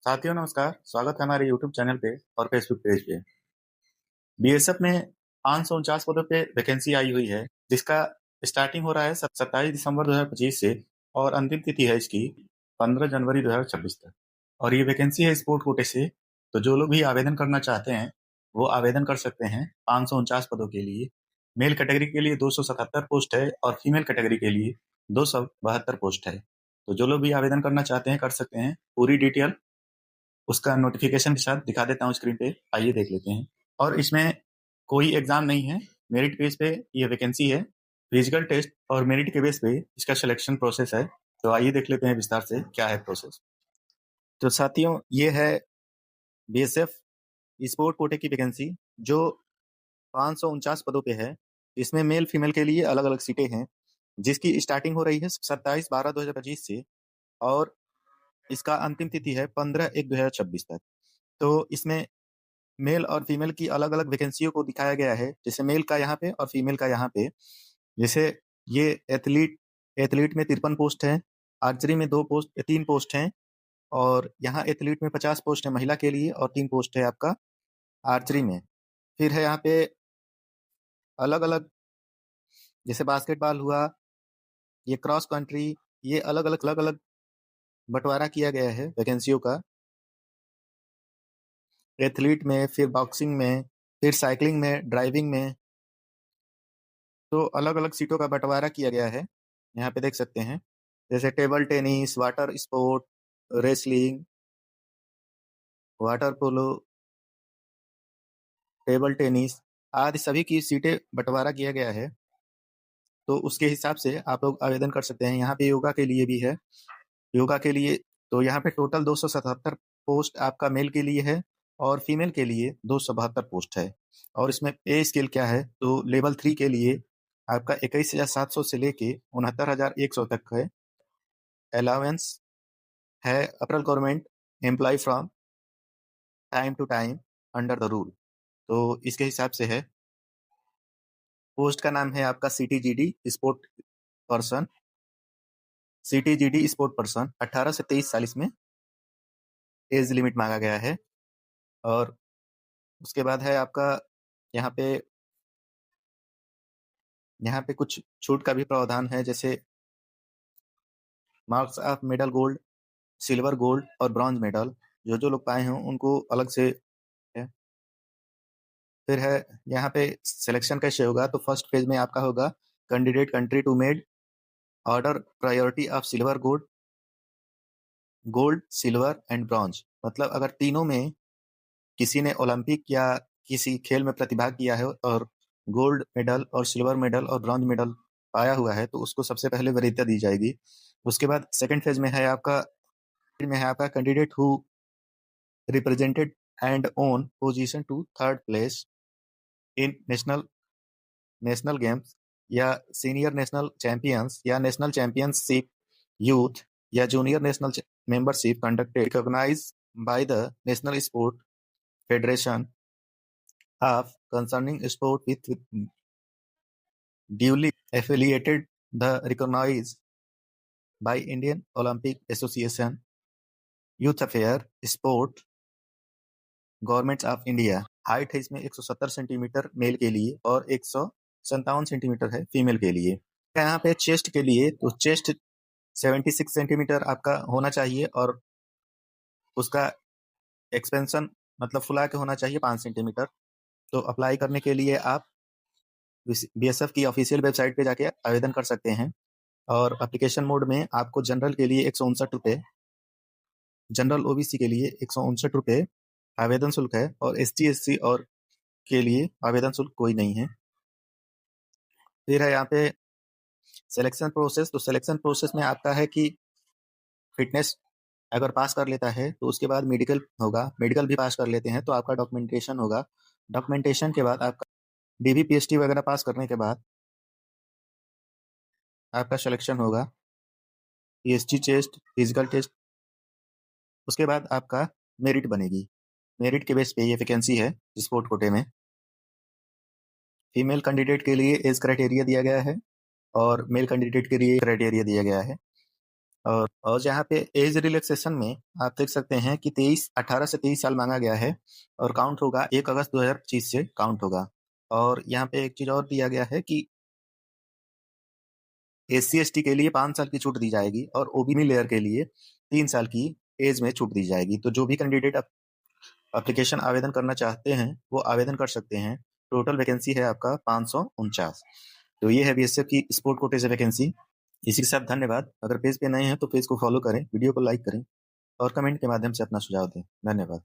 साथियों नमस्कार, स्वागत है हमारे यूट्यूब चैनल पे और फेसबुक पेज पे। बीएसएफ में 549 पदों पे वैकेंसी आई हुई है, जिसका स्टार्टिंग हो रहा है 27 दिसंबर 2025 से और अंतिम तिथि है इसकी 15 जनवरी 2026 तक। और ये वैकेंसी है स्पोर्ट कोटे से, तो जो लोग भी आवेदन करना चाहते हैं, वो आवेदन कर सकते हैं 549 पदों के लिए। मेल कैटेगरी के लिए 277 पोस्ट है और फीमेल कैटेगरी के लिए 272 पोस्ट है। तो जो लोग भी आवेदन करना चाहते हैं कर सकते हैं। पूरी डिटेल उसका नोटिफिकेशन के साथ दिखा देता हूँ स्क्रीन पे, आइए देख लेते हैं। और इसमें कोई एग्जाम नहीं है, मेरिट बेस पे ये वैकेंसी है। फिजिकल टेस्ट और मेरिट के बेस पे इसका सिलेक्शन प्रोसेस है। तो आइए देख लेते हैं विस्तार से क्या है प्रोसेस। तो साथियों, ये है बीएसएफ स्पोर्ट कोटे की वैकेंसी जो 549 पदों पे है। इसमें मेल फीमेल के लिए अलग अलग सीटें हैं, जिसकी स्टार्टिंग हो रही है 27/12/2025 से और इसका अंतिम तिथि है 15/1/2026 तक। तो इसमें मेल और फीमेल की अलग अलग वैकेंसियों को दिखाया गया है, जैसे मेल का यहाँ पे और फीमेल का यहाँ पे। जैसे ये एथलीट एथलीट में 53 पोस्ट है, आर्चरी में 3 पोस्ट हैं और यहाँ एथलीट में 50 पोस्ट है महिला के लिए और 3 पोस्ट है आपका आर्चरी में। फिर है यहाँ पे अलग अलग, जैसे बास्केटबॉल हुआ, ये क्रॉस कंट्री, ये अलग अलग बंटवारा किया गया है वैकेंसियों का। एथलीट में, फिर बॉक्सिंग में, फिर साइकिलिंग में, ड्राइविंग में, तो अलग अलग सीटों का बंटवारा किया गया है। यहाँ पे देख सकते हैं, जैसे table tennis, water sport, wrestling, water polo, table tennis आदि सभी की सीटें बंटवारा किया गया है। तो उसके हिसाब से आप लोग आवेदन कर सकते हैं। यहाँ पे योगा के लिए भी है। योगा के लिए तो यहाँ पे टोटल 277 पोस्ट आपका मेल के लिए है और फीमेल के लिए 272 पोस्ट है। और इसमें पे स्केल क्या है, तो लेवल 3 के लिए आपका 21,700 से लेके 69,100 तक है। अलाउंस है अप्रल government employ from time to time under the rule. तो इसके हिसाब से है। पोस्ट का नाम है आपका सीटीजीडी स्पोर्ट पर्सन। सीटीजीडी स्पोर्ट पर्सन 18 से 23 साल इसमें एज लिमिट मांगा गया है। और उसके बाद है आपका यहाँ पे कुछ छूट का भी प्रावधान है, जैसे marks of medal gold, silver, gold और ब्रॉन्ज मेडल जो लोग पाए हों उनको अलग से है। फिर है यहाँ पे सिलेक्शन कैसे होगा, तो फर्स्ट फेज में आपका होगा candidate country to made order priority of silver, gold, silver and bronze. मतलब अगर तीनों में किसी ने ओलंपिक या किसी खेल में प्रतिभाग किया है और गोल्ड मेडल और सिल्वर मेडल और ब्रॉन्ज मेडल पाया हुआ है, तो उसको सबसे पहले वरीयता दी जाएगी। उसके बाद सेकंड फेज में है आपका candidate who represented and won position to third place in national games या सीनियर नेशनल चैंपियंस या नेशनल चैंपियनशिप यूथ या junior national membership conducted recognise by the national sport federation of concerning sport with duly affiliated the recognized by Indian Olympic Association, Youth Affair, Sport, governments of India. Height है इसमें 170 centimetre mail के लिए और 157 centimetre है female के लिए। यहाँ पे चेस्ट के लिए, तो चेस्ट 76 सेंटीमीटर आपका होना चाहिए और उसका एक्सपेंशन मतलब फुला के होना चाहिए 5 सेंटीमीटर। तो अप्लाई करने के लिए आप बीएसएफ की ऑफिशियल वेबसाइट पे जाके आवेदन कर सकते हैं। और एप्लीकेशन मोड में आपको जनरल के लिए 159 रुपये, जनरल ओबीसी के लिए 159 रुपये आवेदन शुल्क है और एसटी एससी और के लिए आवेदन शुल्क कोई नहीं है। फिर है यहाँ पे सिलेक्शन प्रोसेस। तो सिलेक्शन प्रोसेस में आपका है कि फिटनेस अगर पास कर लेता है तो उसके बाद मेडिकल होगा, मेडिकल भी पास कर लेते हैं तो आपका डॉक्यूमेंटेशन होगा। डॉक्यूमेंटेशन के बाद आपका डीबी पीएसटी वगैरह पास करने के बाद आपका सिलेक्शन होगा, पीएसटी टेस्ट, फिजिकल टेस्ट। उसके बाद आपका मेरिट बनेगी। मेरिट के बेस पे ये वैकेंसी है स्पोर्ट कोटे में। फीमेल कैंडिडेट के लिए एज क्राइटेरिया दिया गया है और मेल कैंडिडेट के लिए क्राइटेरिया दिया गया है। और जहाँ पे एज रिलैक्सेशन में आप देख सकते हैं कि 18 से 23 साल मांगा गया है और काउंट होगा 1 अगस्त 2025 से काउंट होगा। और यहाँ पे एक चीज़ और दिया गया है कि SC/ST के लिए 5 साल की छूट दी जाएगी और OBC लेयर के लिए 3 साल की एज में छूट दी जाएगी। तो जो भी कैंडिडेट एप्लीकेशन आवेदन करना चाहते हैं, वो आवेदन कर सकते हैं। टोटल वैकेंसी है आपका 549। तो ये है BSF की स्पोर्ट कोटे से वैकेंसी। इसी के साथ धन्यवाद। अगर पेज पे नए हैं तो पेज को फॉलो करें, वीडियो को लाइक करें और कमेंट के माध्यम से अपना सुझाव दें। धन्यवाद।